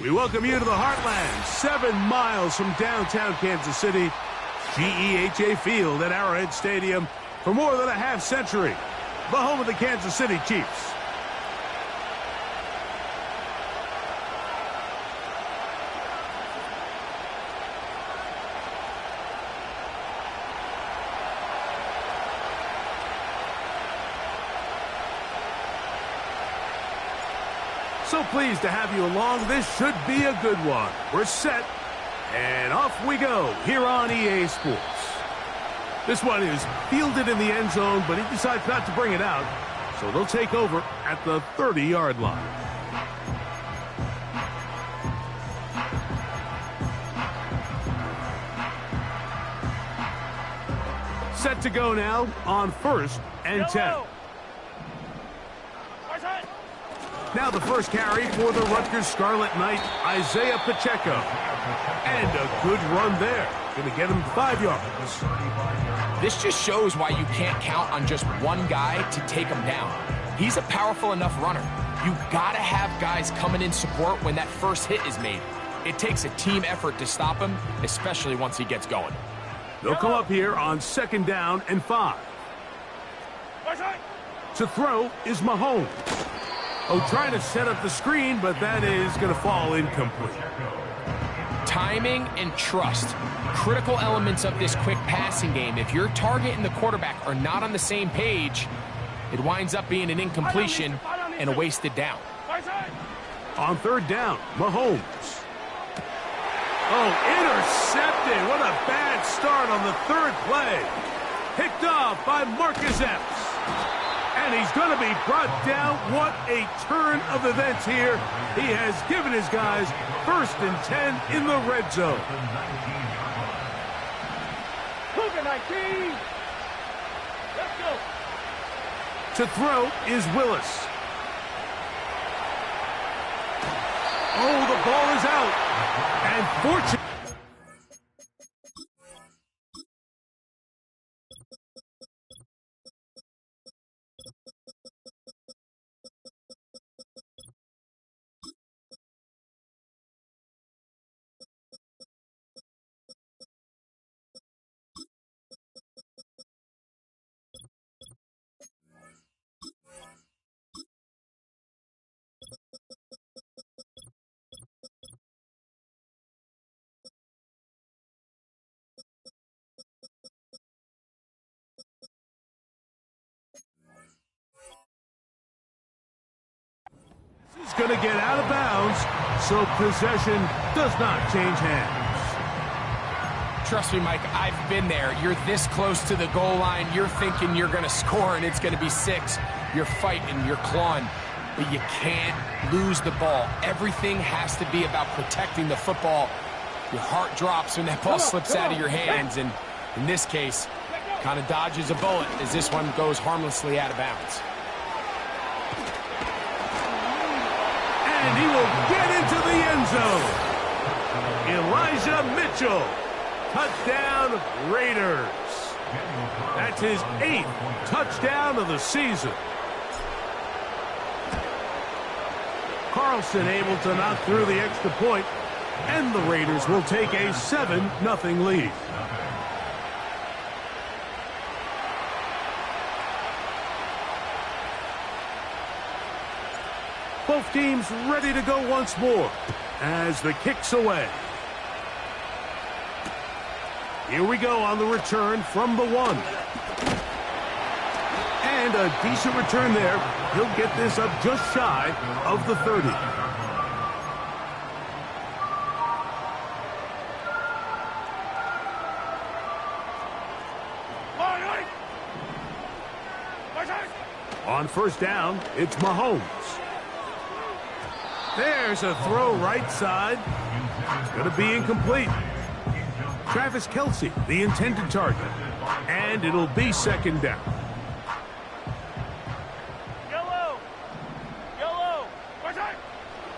We welcome you to the Heartland, 7 miles from downtown Kansas City, GEHA Field at Arrowhead Stadium for more than a half century, the home of the Kansas City Chiefs. So pleased to have you along. This should be a good one. We're set, and off we go here on EA Sports. This one is fielded in the end zone, but he decides not to bring it out, so they'll take over at the 30-yard line. Set to go now on 1st and 10. Now the first carry for the Rutgers Scarlet Knight, Isaiah Pacheco. And a good run there. Going to get him 5 yards. This just shows why you can't count on just one guy to take him down. He's a powerful enough runner. You got to have guys coming in support when that first hit is made. It takes a team effort to stop him, especially once he gets going. They'll come up here on 2nd down and 5. To throw is Mahomes. Oh, trying to set up the screen, but that is going to fall incomplete. Timing and trust, critical elements of this quick passing game. If your target and the quarterback are not on the same page, it winds up being an incompletion and a wasted down. On 3rd down, Mahomes. Oh, intercepted. What a bad start on the 3rd play. Picked off by Marcus Epps. And he's going to be brought down. What a turn of events here. He has given his guys 1st and 10 in the red zone. Let's go. To throw is Willis. Oh, the ball is out. And fortunately, he's going to get out of bounds, so possession does not change hands. Trust me, Mike, I've been there. You're this close to the goal line. You're thinking you're going to score, and it's going to be 6. You're fighting, you're clawing, but you can't lose the ball. Everything has to be about protecting the football. Your heart drops when that ball slips out of your hands, and in this case, kind of dodges a bullet as this one goes harmlessly out of bounds. And he will get into the end zone. Elijah Mitchell. Touchdown, Raiders. That's his 8th touchdown of the season. Carlson able to knock through the extra point, and the Raiders will take a 7-0 lead. Both teams ready to go once more as the kick's away. Here we go on the return from the 1. And a decent return there. He'll get this up just shy of the 30. On 1st down, it's Mahomes. There's a throw right side. It's going to be incomplete. Travis Kelce, the intended target. And it'll be 2nd down. Yellow.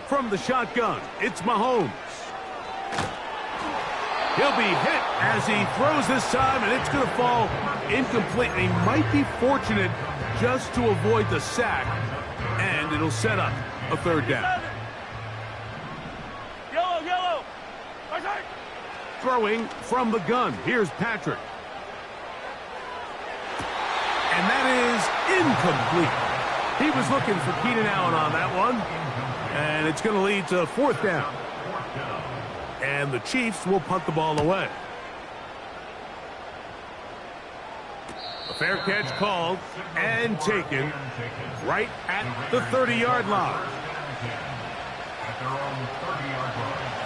From the shotgun, it's Mahomes. He'll be hit as he throws this time, and it's going to fall incomplete. He might be fortunate just to avoid the sack, and it'll set up a 3rd down. Throwing from the gun. Here's Patrick. And that is incomplete. He was looking for Keenan Allen on that one. And it's going to lead to 4th down. And the Chiefs will punt the ball away. A fair catch called and taken right at the 30-yard line.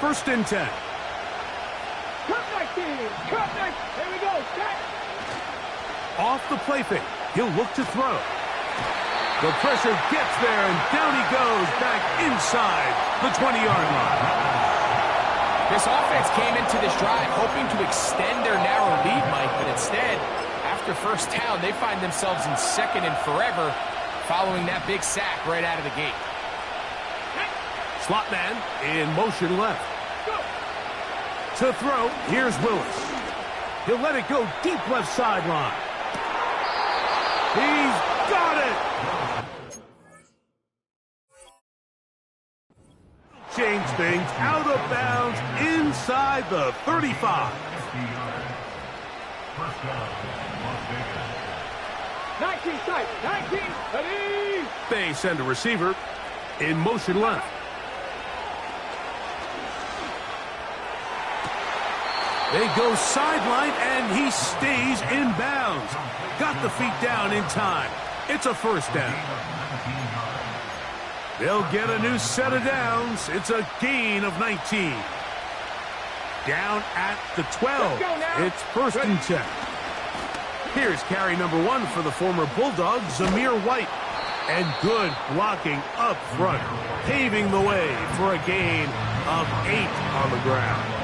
1st and 10. Cut 19. Cut 19. Here we go. Set. Off the play fake. He'll look to throw. The pressure gets there, and down he goes back inside the 20-yard line. This offense came into this drive hoping to extend their narrow lead, Mike, but instead, after 1st down, they find themselves in 2nd and forever following that big sack right out of the gate. Slot man in motion left. To throw, here's Willis. He'll let it go deep left sideline. He's got it! Change things out of bounds inside the 35. 19 sight. 19. Ready. They send a receiver in motion left. They go sideline, and he stays in bounds. Got the feet down in time. It's a 1st down. They'll get a new set of downs. It's a gain of 19. Down at the 12. It's 1st and 10. Here's carry number 1 for the former Bulldog, Zamir White. And good blocking up front, paving the way for a gain of 8 on the ground.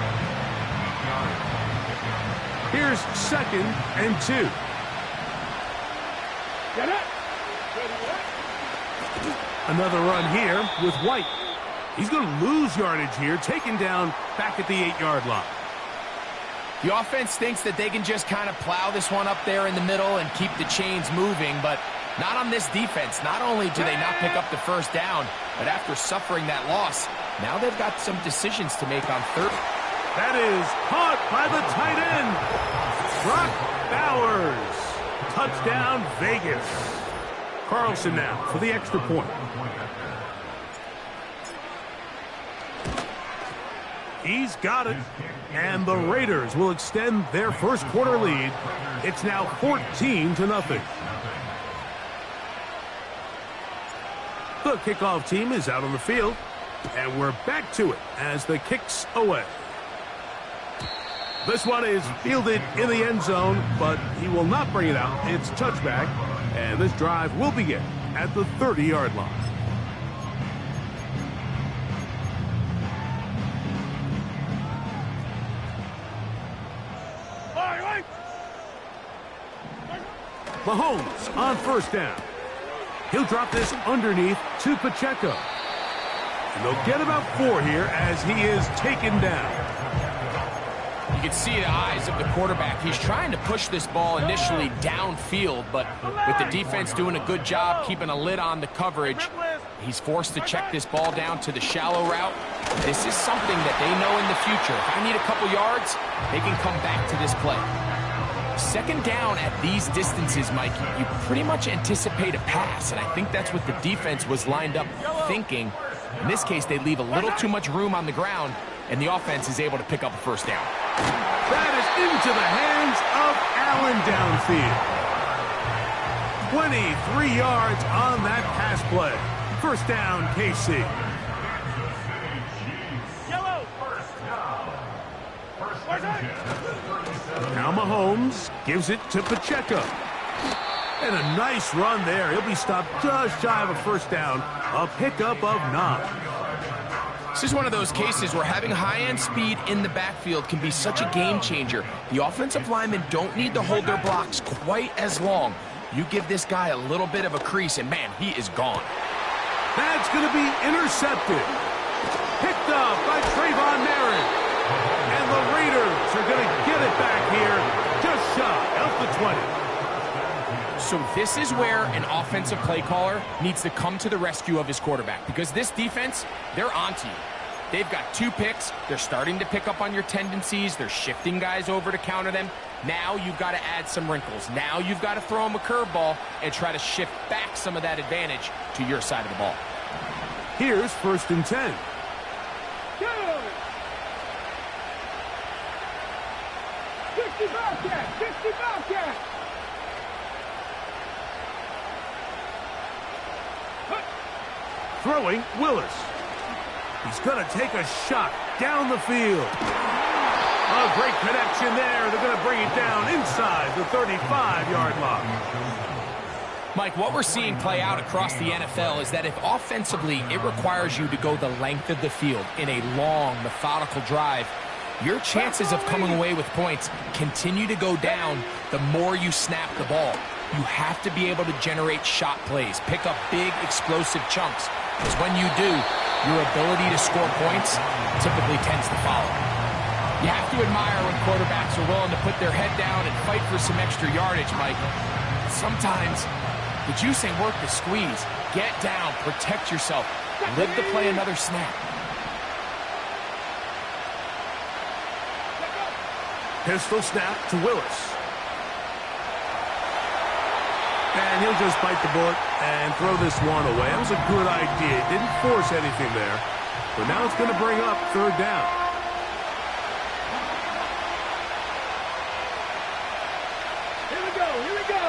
Here's 2nd and 2. Get it. Another run here with White. He's going to lose yardage here, taken down back at the 8-yard line. The offense thinks that they can just kind of plow this one up there in the middle and keep the chains moving, but not on this defense. Not only do they not pick up the 1st down, but after suffering that loss, now they've got some decisions to make on 3rd. That is caught by the tight end, Brock Bowers. Touchdown, Vegas. Carlson now for the extra point. He's got it. And the Raiders will extend their 1st quarter lead. It's now 14-0. The kickoff team is out on the field. And we're back to it as the kick's away. This one is fielded in the end zone, but he will not bring it out. It's touchback, and this drive will begin at the 30-yard line. Mahomes on 1st down. He'll drop this underneath to Pacheco. And they'll get about 4 here as he is taken down. You can see the eyes of the quarterback. He's trying to push this ball initially downfield, but with the defense doing a good job keeping a lid on the coverage, he's forced to check this ball down to the shallow route. This is something that they know in the future. If I need a couple yards, they can come back to this play. 2nd down at these distances, Mike, you pretty much anticipate a pass, and I think that's what the defense was lined up thinking. In this case, they leave a little too much room on the ground, and the offense is able to pick up a 1st down. That is into the hands of Allen downfield. 23 yards on that pass play. 1st down, KC. Yellow. Now Mahomes gives it to Pacheco. And a nice run there. He'll be stopped just shy of a 1st down. A pickup of 9. This is one of those cases where having high-end speed in the backfield can be such a game changer. The offensive linemen don't need to hold their blocks quite as long. You give this guy a little bit of a crease, and man, he is gone. That's going to be intercepted. Picked up by Trayvon Merritt. And the Raiders are going to get it back here just shy of the 20. So this is where an offensive play caller needs to come to the rescue of his quarterback, because this defense, they're onto you. They've got 2 picks. They're starting to pick up on your tendencies. They're shifting guys over to counter them. Now you've got to add some wrinkles. Now you've got to throw them a curveball and try to shift back some of that advantage to your side of the ball. Here's 1st and 10. Go! 60 Bobcat! 60 Bobcat! Throwing, Willis. He's going to take a shot down the field. A great connection there. They're going to bring it down inside the 35-yard line. Mike, what we're seeing play out across the NFL is that if offensively it requires you to go the length of the field in a long, methodical drive, your chances of coming away with points continue to go down the more you snap the ball. You have to be able to generate shot plays, pick up big, explosive chunks, because when you do, your ability to score points typically tends to follow. You have to admire when quarterbacks are willing to put their head down and fight for some extra yardage, Mike. Sometimes the juice ain't worth the squeeze. Get down, protect yourself, live to play another snap. Pistol snap to Willis. And he'll just bite the bullet and throw this one away. That was a good idea. Didn't force anything there. But now it's going to bring up 3rd down. Here we go, here we go!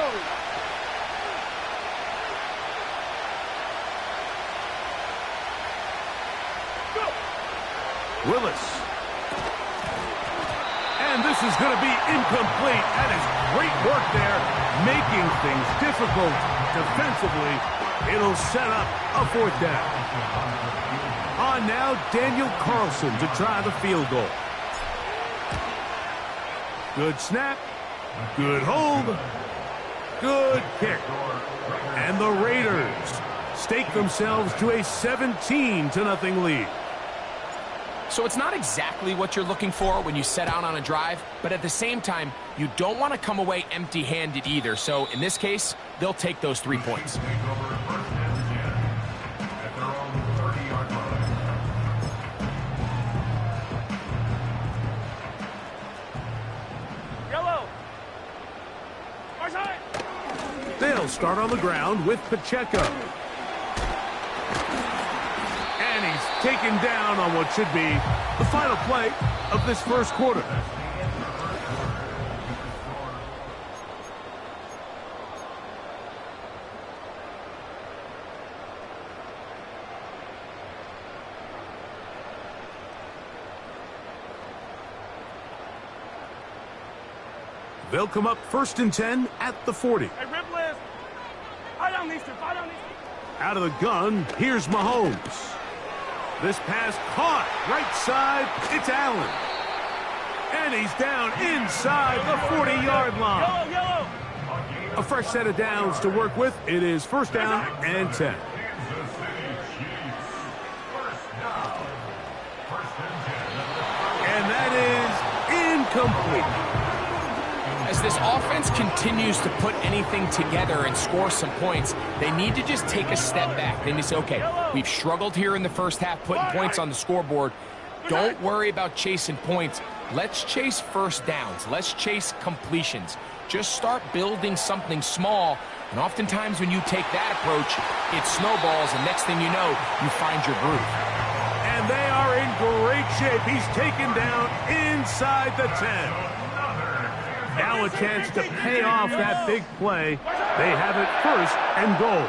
Go! Willis. And this is going to be incomplete. That is great work there, making things difficult defensively. It'll set up a 4th down. On now, Daniel Carlson to try the field goal. Good snap. Good hold. Good kick. And the Raiders stake themselves to a 17-0 lead. So it's not exactly what you're looking for when you set out on a drive, but at the same time, you don't want to come away empty-handed either. So in this case, they'll take those 3 points. Yellow! They'll start on the ground with Pacheco. And he's taken down on what should be the final play of this 1st quarter. They'll come up 1st and 10 at the 40. Hey, rip list! I don't need to. Out of the gun, here's Mahomes. This pass caught right side. It's Allen. And he's down inside the 40-yard line. Yellow! A fresh set of downs to work with. It is 1st down and 10. And that is incomplete. As this offense continues to put anything together and score some points, they need to just take a step back. They need to say, okay, we've struggled here in the first half putting points on the scoreboard. Don't worry about chasing points. Let's chase 1st downs. Let's chase completions. Just start building something small. And oftentimes when you take that approach, it snowballs, and next thing you know, you find your groove. And they are in great shape. He's taken down inside the 10. Now a chance to pay off that big play. They have it 1st and goal.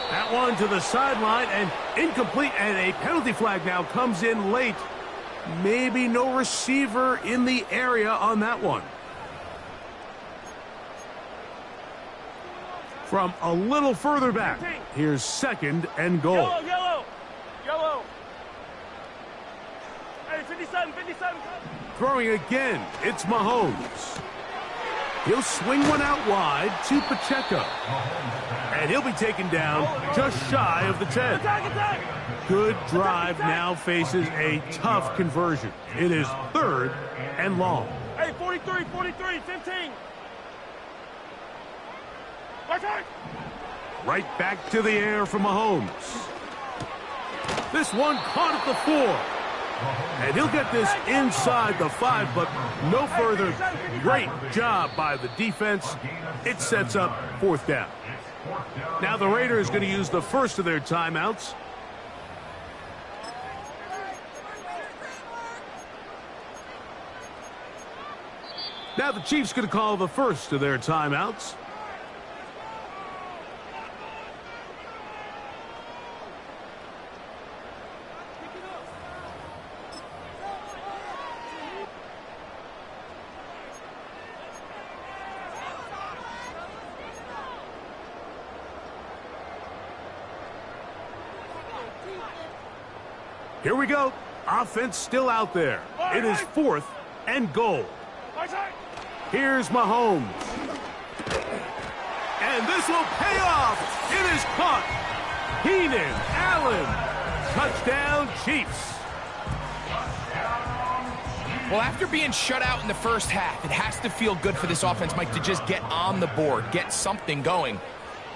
That one to the sideline and incomplete, and a penalty flag now comes in late. Maybe no receiver in the area on that one. From a little further back, here's 2nd and goal. Yellow! Hey, 57. Throwing again, it's Mahomes. He'll swing one out wide to Pacheco. And he'll be taken down just shy of the 10. Good drive now faces a tough conversion. It is 3rd and long. Hey, 43, 15. Right back to the air for Mahomes. This one caught at the 4. And he'll get this inside the 5, but no further. Great job by the defense. It sets up 4th down. Now the Raiders going to use the first of their timeouts. Now the Chiefs going to call the first of their timeouts. Here we go. Offense still out there. It is 4th and goal. Here's Mahomes. And this will pay off. It is caught. Keenan Allen. Touchdown, Chiefs. Well, after being shut out in the first half, it has to feel good for this offense, Mike, to just get on the board, get something going.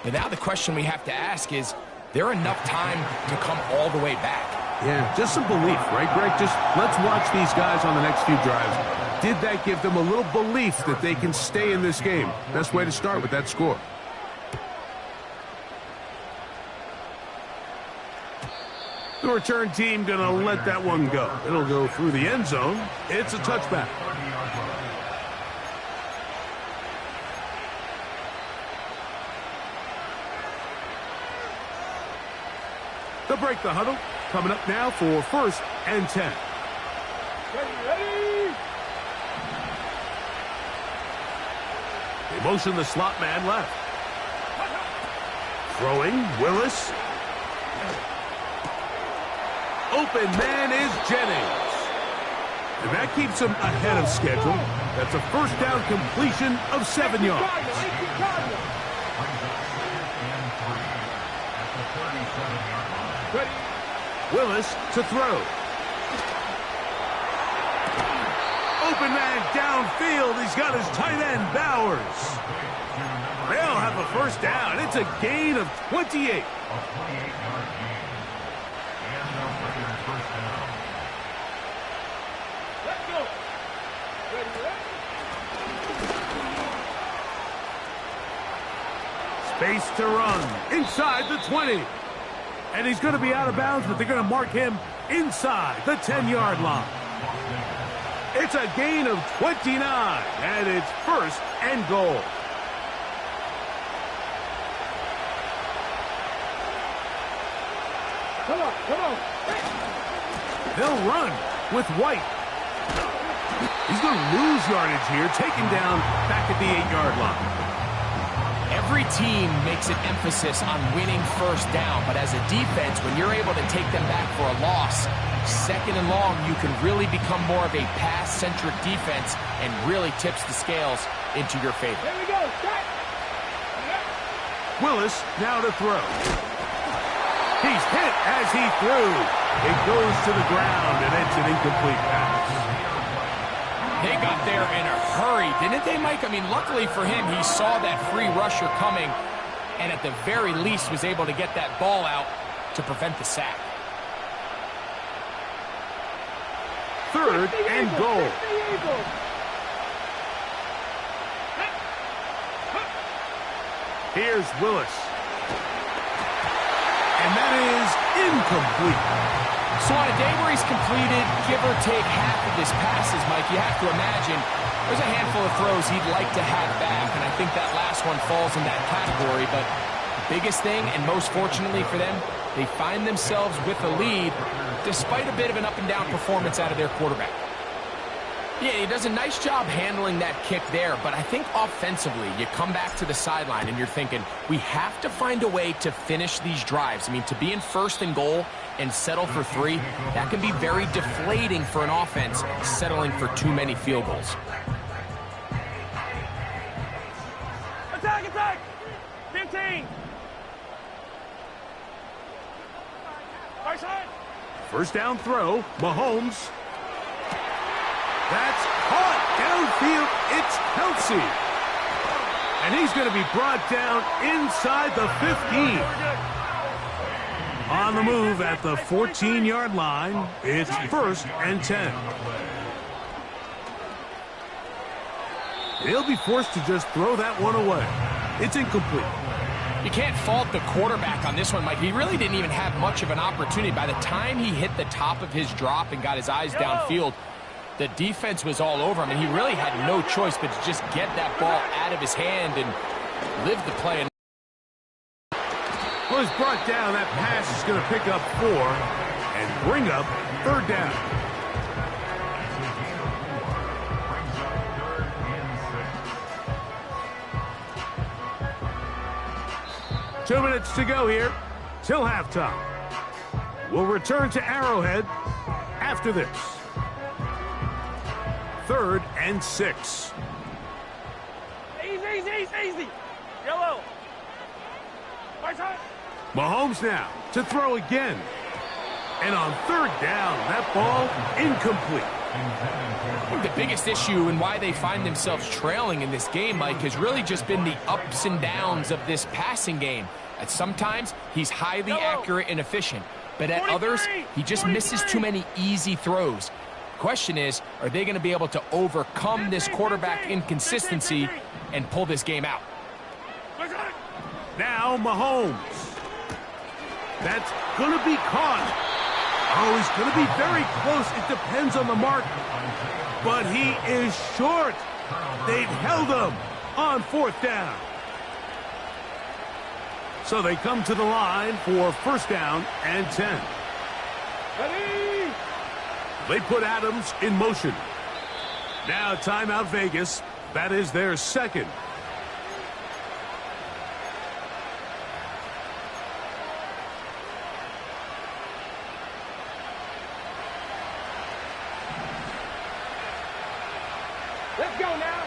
But now the question we have to ask is there enough time to come all the way back? Yeah, just some belief, right, Greg? Just let's watch these guys on the next few drives. Did that give them a little belief that they can stay in this game? Best way to start with that score. The return team going to let that one go. It'll go through the end zone. It's a touchback. They'll break the huddle. Coming up now for 1st and 10. Ready. They motion the slot man left. Throwing, Willis. Open man is Jennings. And that keeps him ahead of schedule. That's a 1st down completion of 7 yards. Ready. Willis to throw. Open man downfield. He's got his tight end, Bowers. They'll have a 1st down. It's a gain of 28. Let's go. Ready. Space to run inside the 20. And he's going to be out of bounds, but they're going to mark him inside the 10-yard line. It's a gain of 29, and it's 1st and goal. Come on, come on. They'll run with White. He's going to lose yardage here, taken down back at the 8-yard line. Every team makes an emphasis on winning 1st down, but as a defense, when you're able to take them back for a loss, 2nd and long, you can really become more of a pass-centric defense and really tips the scales into your favor. Here we go. Start. Willis now to throw. He's hit as he threw. It goes to the ground, and it's an incomplete pass. They got there in a hurry, didn't they, Mike? I mean, luckily for him, he saw that free rusher coming and at the very least was able to get that ball out to prevent the sack. 3rd and goal. Here's Willis. And that is incomplete. So on a day where he's completed, give or take half of his passes, Mike, you have to imagine there's a handful of throws he'd like to have back, and I think that last one falls in that category. But the biggest thing, and most fortunately for them, they find themselves with a lead despite a bit of an up-and-down performance out of their quarterback. Yeah, he does a nice job handling that kick there, but I think offensively, you come back to the sideline and you're thinking, we have to find a way to finish these drives. I mean, to be in 1st and goal and settle for 3, that can be very deflating for an offense settling for too many field goals. Attack, attack! 15! Right side! 1st down throw, Mahomes. That's caught downfield. It's Kelsey. And he's going to be brought down inside the 15. On the move at the 14-yard line, it's 1st and 10. He'll be forced to just throw that one away. It's incomplete. You can't fault the quarterback on this one, Mike. He really didn't even have much of an opportunity. By the time he hit the top of his drop and got his eyes downfield, the defense was all over him, and he really had no choice but to just get that ball out of his hand and live the play. Well, he's brought down. That pass is going to pick up 4 and bring up 3rd down. Two minutes to go here till halftime. We'll return to Arrowhead after this. 3rd and 6. Easy. Yellow. Mahomes now to throw again. And on 3rd down, that ball incomplete. I think the biggest issue and why they find themselves trailing in this game, Mike, has really just been the ups and downs of this passing game. At sometimes, he's highly accurate and efficient, but at others, he just misses too many easy throws. The question is, are they going to be able to overcome this quarterback inconsistency and pull this game out? Now Mahomes. That's going to be caught. Oh, he's going to be very close. It depends on the mark. But he is short. They've held him on 4th down. So they come to the line for 1st down and 10. Ready? They put Adams in motion. Now timeout Vegas. That is their 2nd. Let's go now.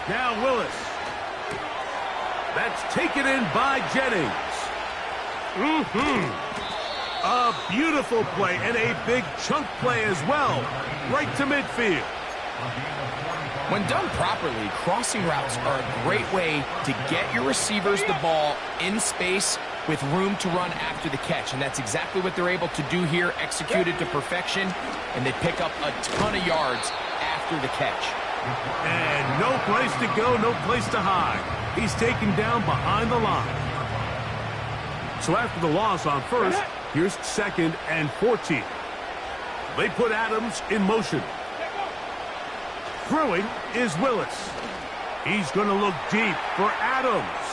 Now Willis. That's taken in by Jennings. A beautiful play and a big chunk play as well. Right to midfield. When done properly, crossing routes are a great way to get your receivers the ball in space with room to run after the catch. And that's exactly what they're able to do here, executed to perfection. And they pick up a ton of yards after the catch. And no place to go, no place to hide. He's taken down behind the line. So after the loss on 1st, here's 2nd and 14. They put Adams in motion. Throwing is Willis. He's going to look deep for Adams.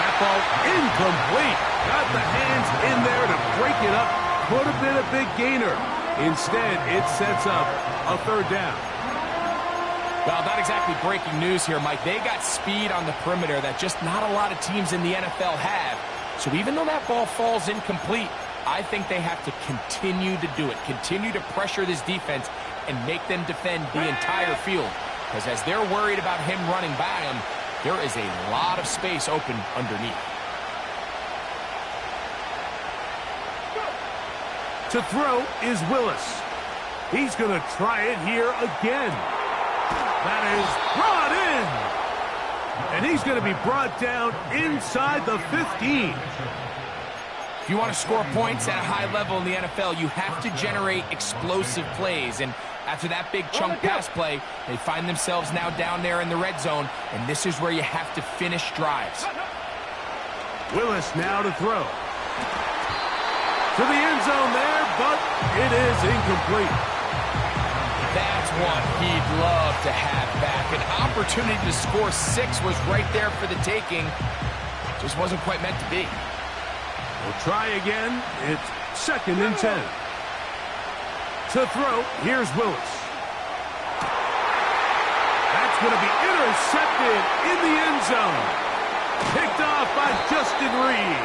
That ball incomplete. Got the hands in there to break it up. Could have been a big gainer. Instead, it sets up a 3rd down. Well, not exactly breaking news here, Mike. They got speed on the perimeter that just not a lot of teams in the NFL have. So even though that ball falls incomplete, I think they have to continue to do it. Continue to pressure this defense and make them defend the entire field. Because as they're worried about him running by them, there is a lot of space open underneath. To throw is Willis. He's going to try it here again. That is brought in. And he's going to be brought down inside the 15. If you want to score points at a high level in the NFL, you have to generate explosive plays. And after that big chunk pass play, they find themselves now down there in the red zone. And this is where you have to finish drives. Willis now to throw. To the end zone there, but it is incomplete. That's one he'd love to have back. An opportunity to score 6 was right there for the taking. Just wasn't quite meant to be. We'll try again. It's 2nd and 10. To throw, here's Willis. That's going to be intercepted in the end zone. Picked off by Justin Reed.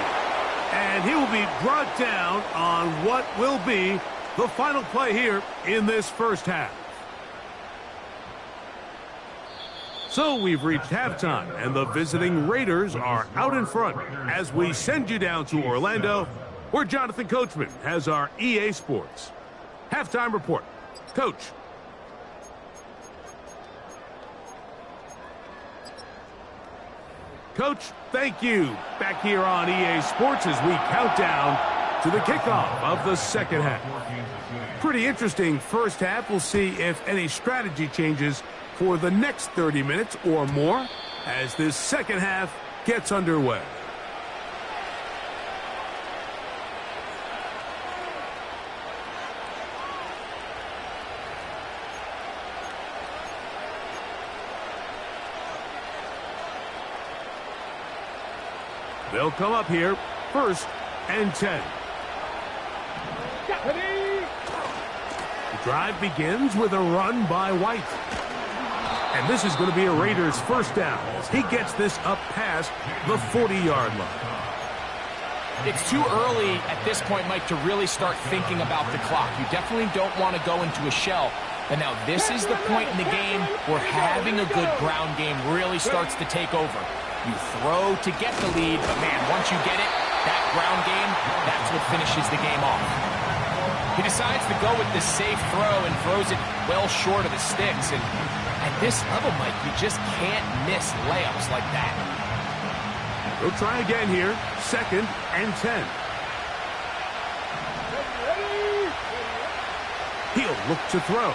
And he will be brought down on what will be the final play here in this first half. So we've reached halftime, and the visiting Raiders are out in front as we send you down to Orlando, where Jonathan Coachman has our EA Sports halftime report. Coach. Coach, thank you. Back here on EA Sports as we count down to the kickoff of the second half. Pretty interesting first half. We'll see if any strategy changes for the next 30 minutes or more as this second half gets underway. They'll come up here, 1st and 10. The drive begins with a run by White. And this is going to be a Raiders first down as he gets this up past the 40-yard line. It's too early at this point, Mike, to really start thinking about the clock. You definitely don't want to go into a shell. But now this is the point in the game where having a good ground game really starts to take over. You throw to get the lead, but man, once you get it, that ground game, that's what finishes the game off. He decides to go with the safe throw and throws it well short of the sticks. And at this level, Mike, you just can't miss layups like that. We'll try again here, 2nd and 10. He'll look to throw.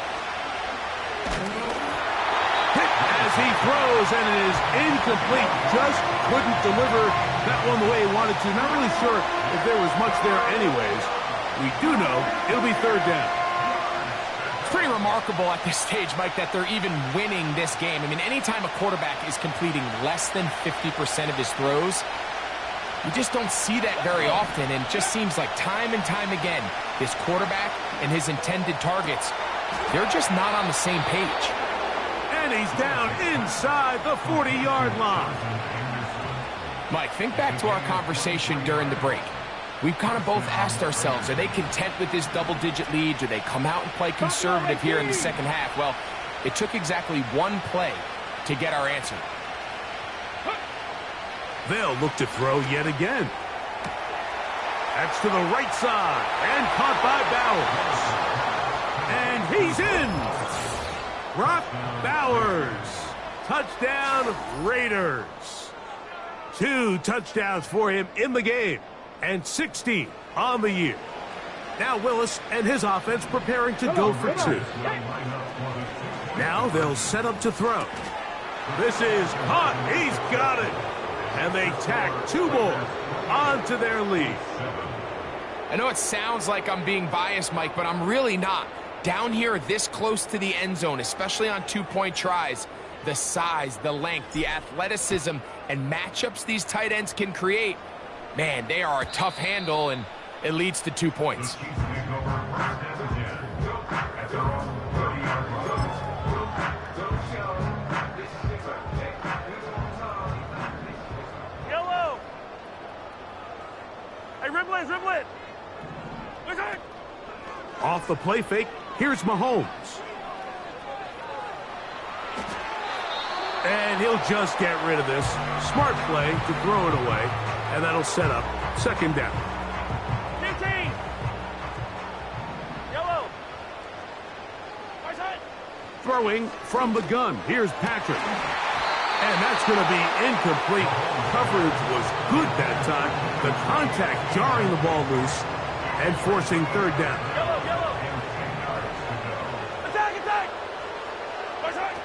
Hit as he throws, and it is incomplete. Just couldn't deliver that one the way he wanted to. Not really sure if there was much there anyways. We do know it'll be 3rd down. It's pretty remarkable at this stage, Mike, that they're even winning this game. I mean, anytime a quarterback is completing less than 50% of his throws, you just don't see that very often, and it just seems like time and time again, this quarterback and his intended targets, they're just not on the same page. And he's down inside the 40-yard line. Mike, think back to our conversation during the break. We've kind of both asked ourselves, are they content with this double-digit lead? Do they come out and play conservative here in the second half? Well, it took exactly one play to get our answer. They'll look to throw yet again. That's to the right side, and caught by Bowers. And he's in! Brock Bowers. Touchdown, Raiders. 2 touchdowns for him in the game, and 16 on the year. Now Willis and his offense preparing to go for 2. Now they'll set up to throw. This is caught. He's got it. And they tack 2 more onto their lead. I know it sounds like I'm being biased, Mike, but I'm really not. Down here this close to the end zone, especially on 2-point tries, the size, the length, the athleticism, and matchups these tight ends can create, man, they are a tough handle, and it leads to 2 points. Yellow! Hey, ribble it! Listen! Off the play fake, here's Mahomes. And he'll just get rid of this. Smart play to throw it away, and that'll set up 2nd down. 15! Yellow! Right side! Throwing from the gun, here's Patrick. And that's going to be incomplete. Coverage was good that time. The contact jarring the ball loose and forcing 3rd down. Yellow! Attack! Right side!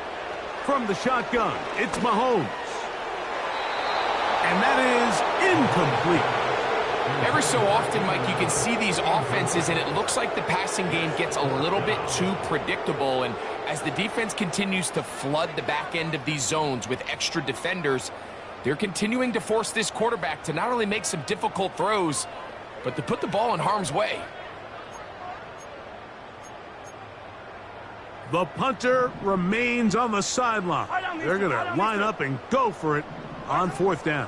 From the shotgun, it's Mahomes. And that is incomplete. Every so often, Mike, you can see these offenses, and it looks like the passing game gets a little bit too predictable. And as the defense continues to flood the back end of these zones with extra defenders, they're continuing to force this quarterback to not only make some difficult throws, but to put the ball in harm's way. The punter remains on the sideline. They're going to line up and go for it on 4th down.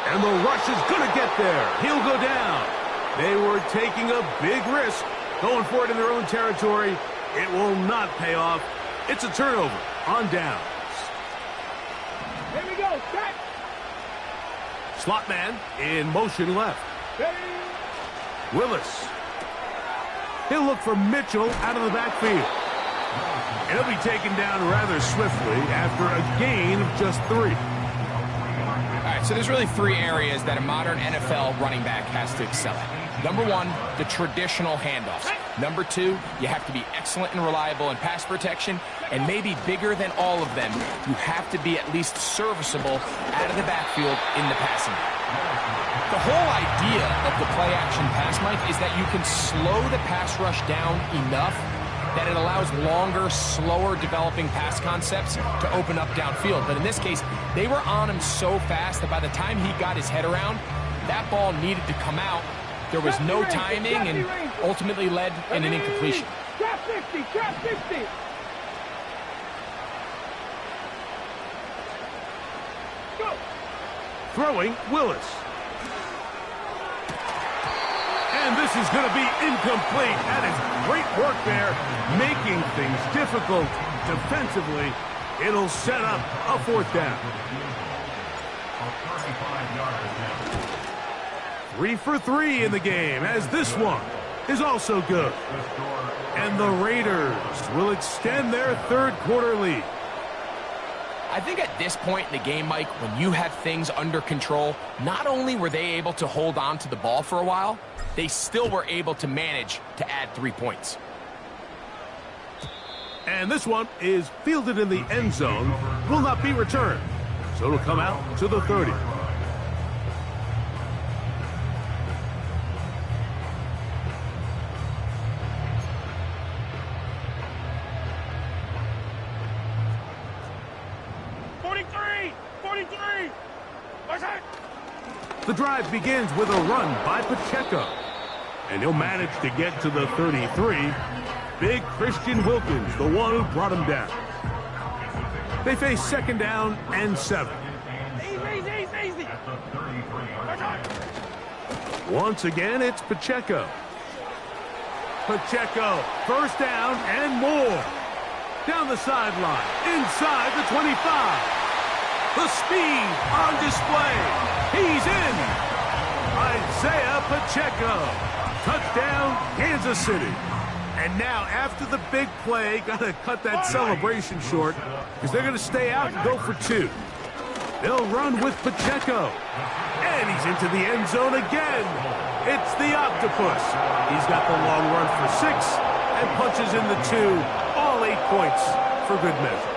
And the rush is going to get there. He'll go down. They were taking a big risk, going for it in their own territory. It will not pay off. It's a turnover on downs. Here we go, set! Slot man in motion left. Ready! Willis. He'll look for Mitchell out of the backfield. And he'll be taken down rather swiftly after a gain of just 3. All right, so there's really 3 areas that a modern NFL running back has to excel at. Number 1, the traditional handoffs. Number 2, you have to be excellent and reliable in pass protection. And maybe bigger than all of them, you have to be at least serviceable out of the backfield in the passing game. The whole idea of the play-action pass, Mike, is that you can slow the pass rush down enough that it allows longer, slower developing pass concepts to open up downfield. But in this case, they were on him so fast that by the time he got his head around, that ball needed to come out. There was no timing and ultimately led in an incompletion. Trap 50, trap 50. Go. Throwing, Willis. And this is going to be incomplete. That is great work there, making things difficult defensively. It'll set up a 4th down. 3 for 3 in the game, as this one is also good. And the Raiders will extend their 3rd quarter lead. I think at this point in the game, Mike, when you have things under control, not only were they able to hold on to the ball for a while, they still were able to manage to add 3 points. And this one is fielded in the end zone, will not be returned. So it'll come out to the 30. The drive begins with a run by Pacheco. And he'll manage to get to the 33. Big Christian Wilkins, the one who brought him down. They face 2nd down and 7. Easy. Once again, it's Pacheco. Pacheco, 1st down and more. Down the sideline, inside the 25. The speed on display. He's in. Isaiah Pacheco. Touchdown, Kansas City. And now, after the big play, got to cut that celebration short because they're going to stay out and go for 2. They'll run with Pacheco. And he's into the end zone again. It's the Octopus. He's got the long run for 6 and punches in the 2. All 8 points for good measure.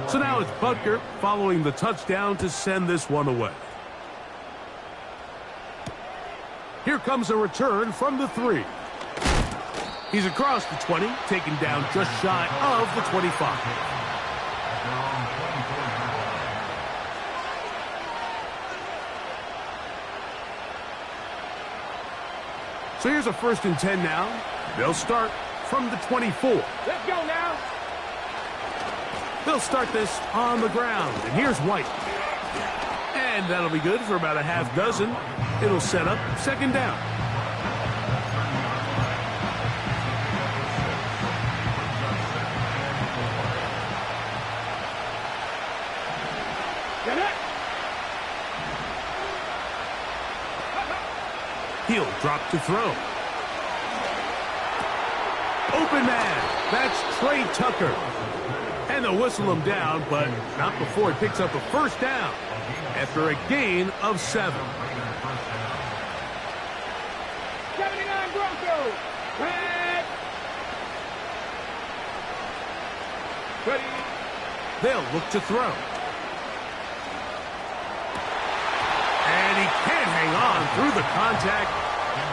So now it's Butker following the touchdown to send this one away. Here comes a return from the 3. He's across the 20, taken down just shy of the 25. So here's a 1st and 10 now. They'll start from the 24. Let's go now. They'll start this on the ground. And here's White. And that'll be good for about a half dozen. It'll set up 2nd down. Get it. He'll drop to throw. Open man. That's Trey Tucker. And they'll whistle him down, but not before he picks up a 1st down after a gain of 7. 79 Broncos. Red. Ready. They'll look to throw. And he can't hang on through the contact.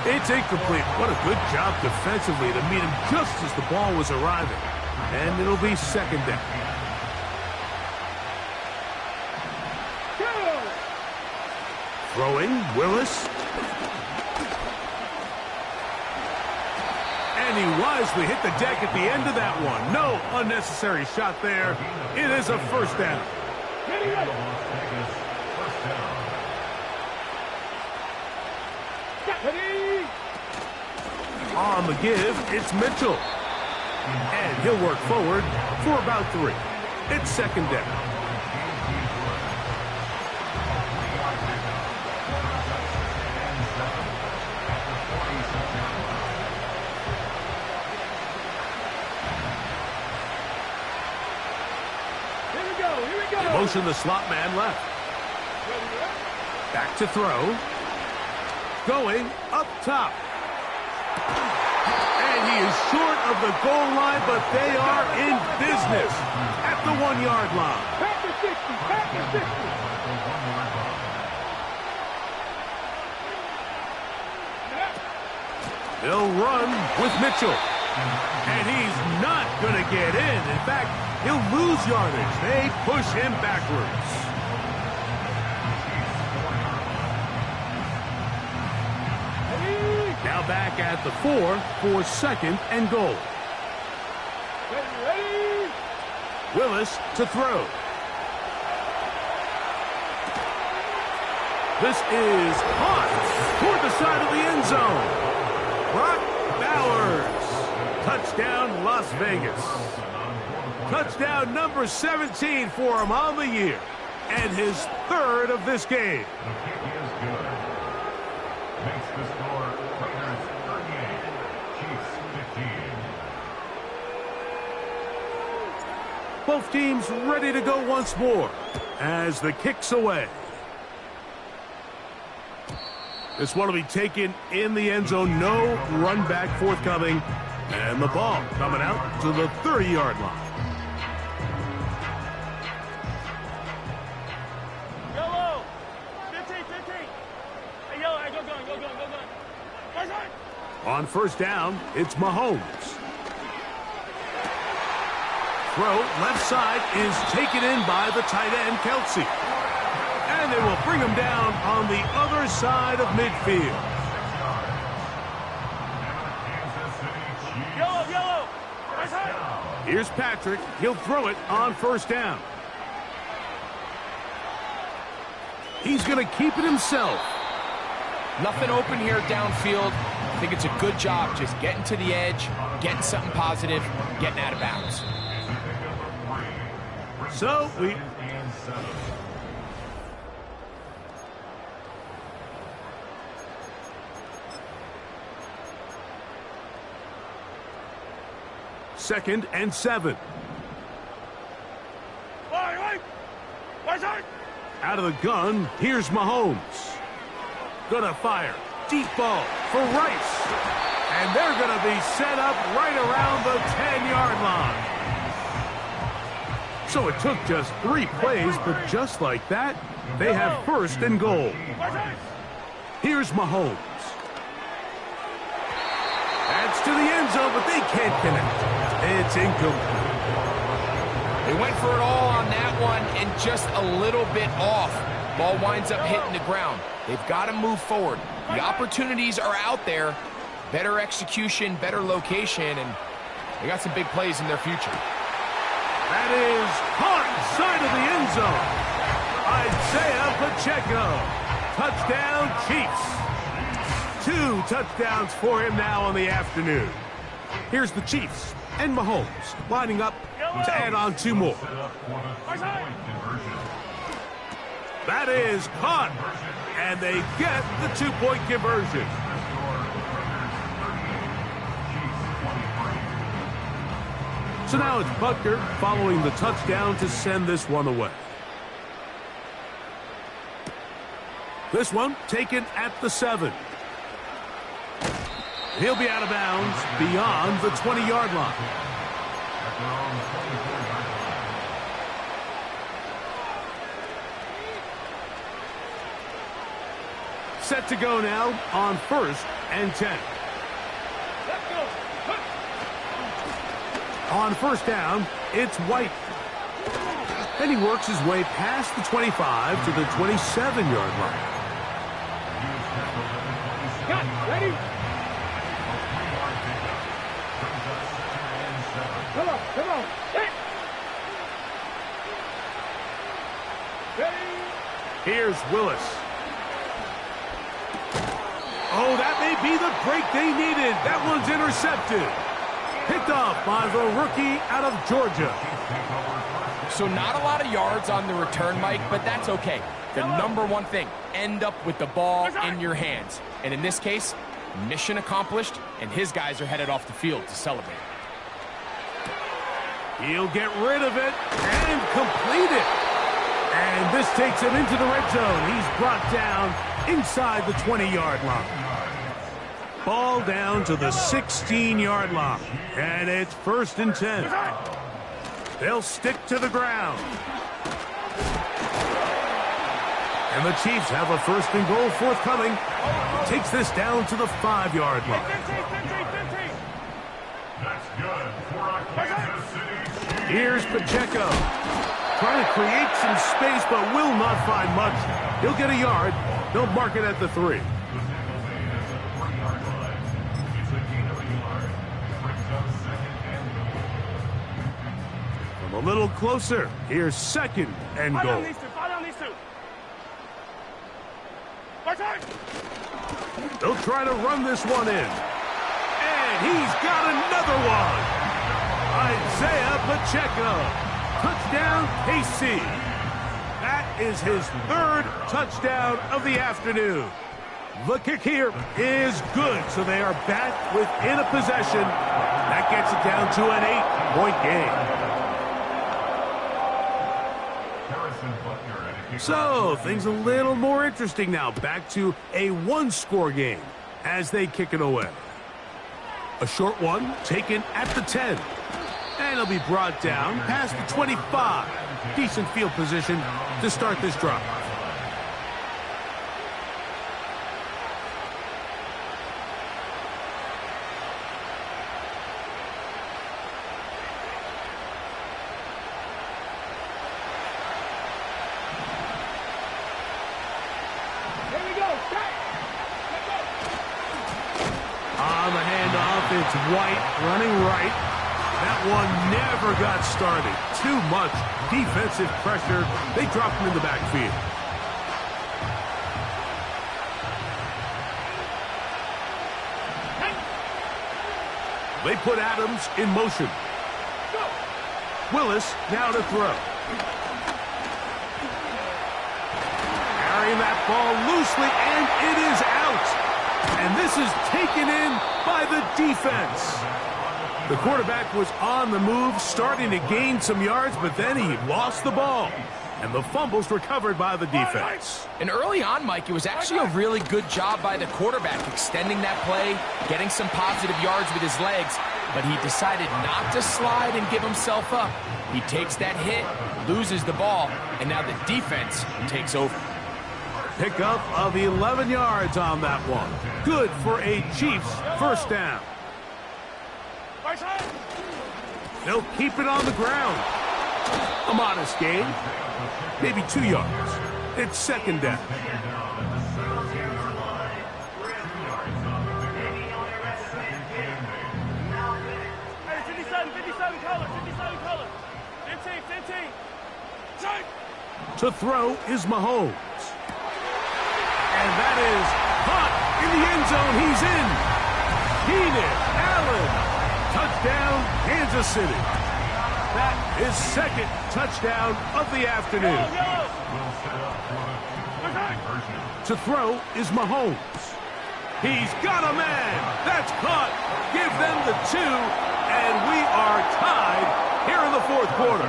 It's incomplete. What a good job defensively to meet him just as the ball was arriving. And it'll be 2nd down. Throwing, Willis. And he wisely hit the deck at the end of that one. No unnecessary shot there. It is a 1st down. On the give, it's Mitchell. And he'll work forward for about 3. It's 2nd down. Motion the slot man left. Back to throw. Going up top. And he is short of the goal line, but they are in business at the 1-yard line. Back to 60. Back to 60. They'll run with Mitchell. And he's not going to get in. In fact, he'll lose yardage. They push him backwards. Now back at the 4 for 2nd and goal. Willis to throw. This is caught toward the side of the end zone. Brock Bowers. Touchdown, Las Vegas. Touchdown number 17 for him on the year. And his 3rd of this game. Makes the score Raiders 38, Chiefs 15. Both teams ready to go once more as the kick's away. This one will be taken in the end zone. No run back forthcoming. And the ball coming out to the 30-yard line. Yellow. 15. Hey, yellow. Go. On 1st down, it's Mahomes. Throw left side is taken in by the tight end, Kelsey. And they will bring him down on the other side of midfield. Yellow. Here's Patrick. He'll throw it on 1st down. He's going to keep it himself. Nothing open here downfield. I think it's a good job just getting to the edge, getting something positive, getting out of bounds. So we... Second and 7. Out of the gun, here's Mahomes. Gonna fire. Deep ball for Rice. And they're gonna be set up right around the 10-yard line. So it took just 3 plays, but just like that, they have 1st and goal. Here's Mahomes. That's to the end zone, but they can't connect. It's incomplete. They went for it all on that one and just a little bit off. Ball winds up hitting the ground. They've got to move forward. The opportunities are out there. Better execution, better location, and they got some big plays in their future. That is caught inside of the end zone. Isaiah Pacheco. Touchdown, Chiefs. 2 touchdowns for him now on the afternoon. Here's the Chiefs and Mahomes lining up to add on 2 more. That is caught, and they get the 2-point conversion. So now it's Butker following the touchdown to send this one away. This one taken at the 7. He'll be out of bounds beyond the 20-yard line. Set to go now on 1st and 10. On 1st down, it's White. And he works his way past the 25 to the 27-yard line. Cut. Ready? Come on. Hit. Ready? Here's Willis. Oh, that may be the break they needed. That one's intercepted. Picked off by the rookie out of Georgia. So not a lot of yards on the return, Mike, but that's okay. The number one thing, end up with the ball in your hands. And in this case, Mission accomplished, and his guys are headed off the field to celebrate. He'll get rid of it and complete it. And this takes him into the red zone. He's brought down inside the 20-yard line. Ball down to the 16-yard line. And it's 1st and 10. They'll stick to the ground. And the Chiefs have a 1st and goal forthcoming. Takes this down to the 5-yard line. That's good for a Kansas City Chiefs. Here's Pacheco. Trying to create some space, but will not find much. He'll get a yard. They'll mark it at the 3. From a little closer, here's 2nd and goal. They'll try to run this one in. And he's got another one. Isaiah Pacheco. Touchdown, KC. That is his 3rd touchdown of the afternoon. The kick here is good, so they are back within a possession. That gets it down to an 8-point game. So, things a little more interesting now. Back to a 1-score game as they kick it away. A short one taken at the 10. And he'll be brought down past the 25. Decent field position to start this drive. Here we go. On the handoff, it's White running right. That one never got started. Too much defensive pressure. They dropped him in the backfield. They put Adams in motion. Willis now to throw. Carrying that ball loosely, and it is out. And this is taken in by the defense. The quarterback was on the move, starting to gain some yards, but then he lost the ball. And the fumble's recovered by the defense. And early on, Mike, it was actually a really good job by the quarterback, extending that play, getting some positive yards with his legs, but he decided not to slide and give himself up. He takes that hit, loses the ball, and now the defense takes over. Pickup of 11 yards on that one. Good for a Chiefs 1st down. They'll keep it on the ground. A modest gain. Maybe 2 yards. It's 2nd down. Hey, 57 color. 15. To throw is Mahomes. And that is caught in the end zone. He's in. Keenan Allen. Touchdown, Kansas City. That is 2nd touchdown of the afternoon. To throw is Mahomes. He's got a man. That's caught. Give them the 2, and we are tied here in the 4th quarter.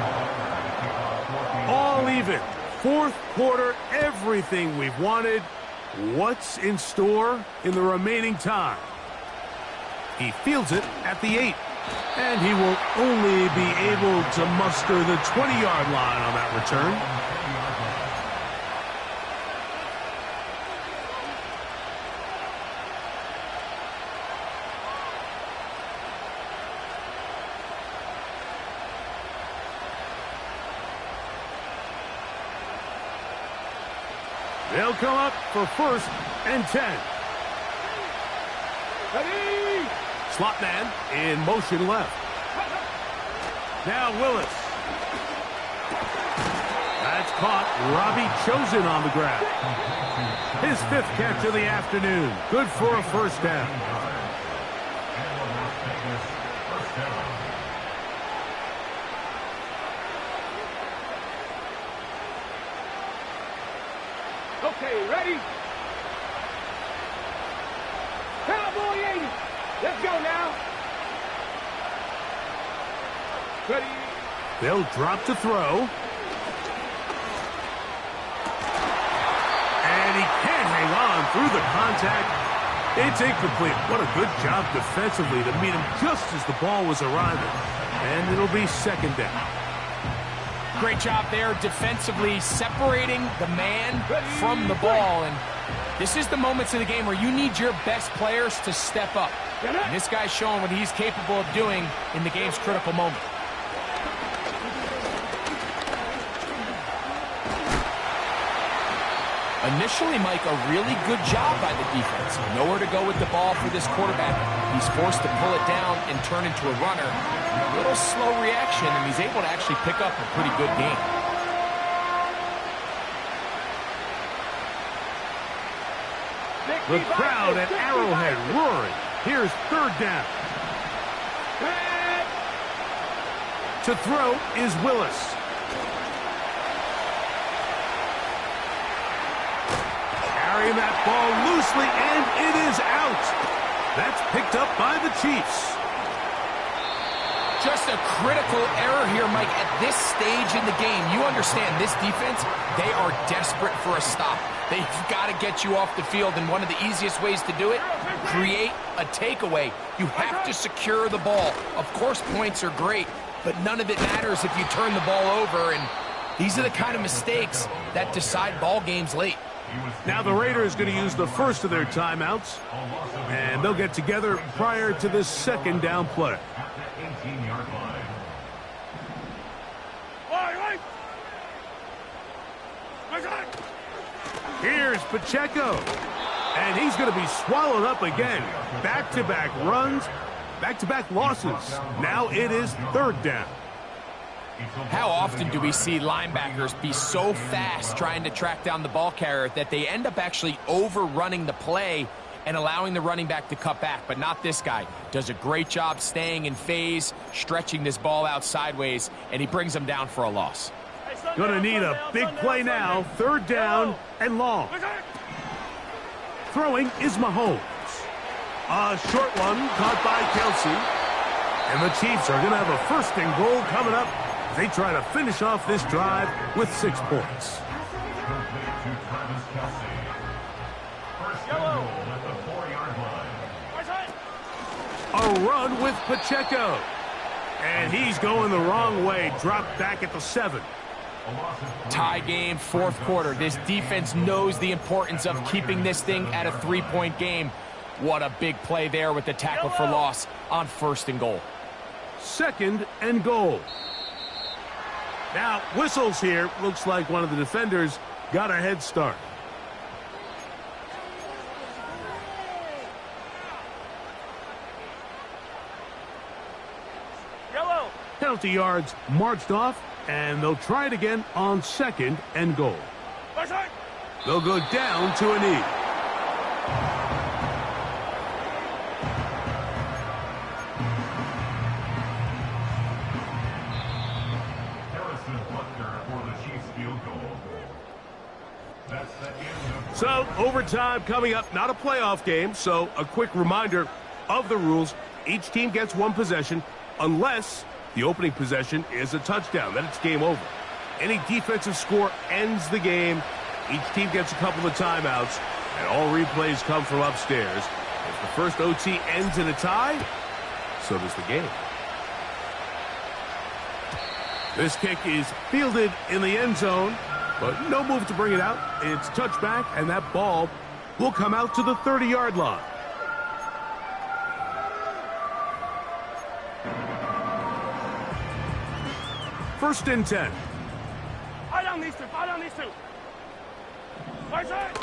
All even. 4th quarter, everything we've wanted. What's in store in the remaining time? He fields it at the 8. And he will only be able to muster the 20-yard line on that return. They'll come up for 1st and 10. Ready? Slot man in motion left. Now Willis. That's caught. Robbie Chosen on the ground. His 5th catch of the afternoon. Good for a 1st down. Okay, ready? Go! Cowboy 80. Let's go now. Ready. They'll drop to throw. And he can't hang on through the contact. It's incomplete. What a good job defensively to meet him just as the ball was arriving. And it'll be second down. Great job there defensively, separating the man from the ball. And this is the moments of the game where you need your best players to step up. And this guy's showing what he's capable of doing in the game's critical moment. Initially, Mike, a really good job by the defense. Nowhere to go with the ball for this quarterback. He's forced to pull it down and turn into a runner. A little slow reaction, and he's able to actually pick up a pretty good game. The crowd at Arrowhead roaring. Here's third down. To throw is Willis. Carrying that ball loosely, and it is out. That's picked up by the Chiefs. Just a critical error here, Mike. At this stage in the game, you understand this defense, they are desperate for a stop. They've got to get you off the field, and one of the easiest ways to do it, create a takeaway. You have to secure the ball. Of course, points are great, but none of it matters if you turn the ball over, and these are the kind of mistakes that decide ball games late. Now the Raiders going to use the first of their timeouts, and they'll get together prior to the second down play. Here's Pacheco, and he's going to be swallowed up again. Back-to-back runs, back-to-back losses. Now it is third down. How often do we see linebackers be so fast trying to track down the ball carrier that they end up actually overrunning the play and allowing the running back to cut back? But not this guy. Does a great job staying in phase, stretching this ball out sideways, and he brings them down for a loss. Going to need a big play now. Third down and long. Throwing is Mahomes. A short one caught by Kelsey. And the Chiefs are going to have a first and goal coming up. They try to finish off this drive with 6 points. A run with Pacheco. And he's going the wrong way. Dropped back at the 7. Tie game, fourth quarter. This defense knows the importance of keeping this thing at a 3-point game. What a big play there with the tackle for loss on first and goal. Second and goal. Now, whistles here. Looks like one of the defenders got a head start. Yellow. Penalty yards marched off, and they'll try it again on second and goal. They'll go down to a knee. So, overtime coming up. Not a playoff game, so a quick reminder of the rules. Each team gets one possession unless the opening possession is a touchdown. Then it's game over. Any defensive score ends the game. Each team gets a couple of timeouts, and all replays come from upstairs. If the first OT ends in a tie, so does the game. This kick is fielded in the end zone, but no move to bring it out. It's touchback, and that ball will come out to the 30-yard line. First and 10. Fire down these two. Fire down these two. Right side.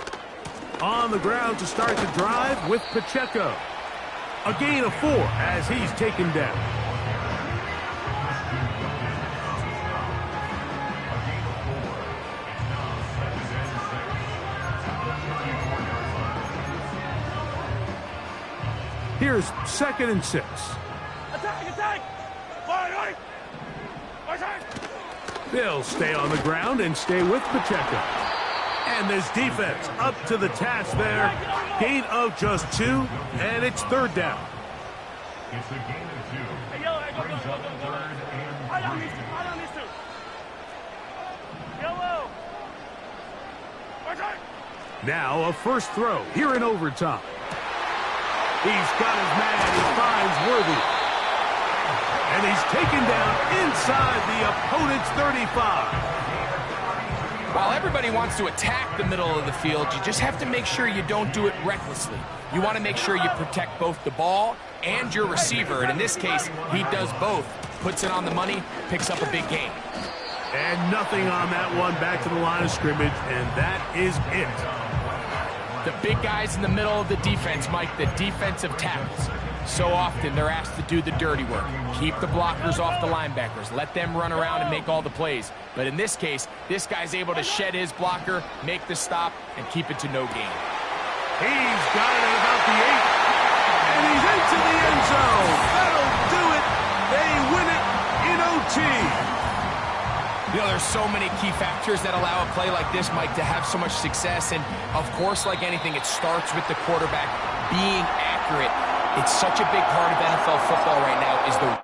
On the ground to start the drive with Pacheco. A gain of 4 as he's taken down. Here's second and 6. Attack, attack. Right. Right side. They'll stay on the ground and stay with Pacheco. And this defense up to the task there. Gain of just 2, and it's third down. It's a gain of 2. Hey, yo, hey, go, Brings go, up go, go, go. third and I don't 3. need to. I don't need to. Yellow. Okay. Now a first throw here in overtime. He's got his man. He finds Worthy. And he's taken down inside the opponent's 35. While everybody wants to attack the middle of the field, you just have to make sure you don't do it recklessly. You want to make sure you protect both the ball and your receiver, and in this case, he does both. Puts it on the money, picks up a big gain. And nothing on that one, back to the line of scrimmage, and that is it. The big guys in the middle of the defense, Mike, the defensive tackles. So often they're asked to do the dirty work. Keep the blockers off the linebackers. Let them run around and make all the plays. But in this case, this guy's able to shed his blocker, make the stop, and keep it to no gain. He's got it at about the 8. And he's into the end zone. That'll do it. They win it in OT. You know, there's so many key factors that allow a play like this, Mike, to have so much success. And, of course, like anything, it starts with the quarterback being accurate. It's such a big part of NFL football right now is the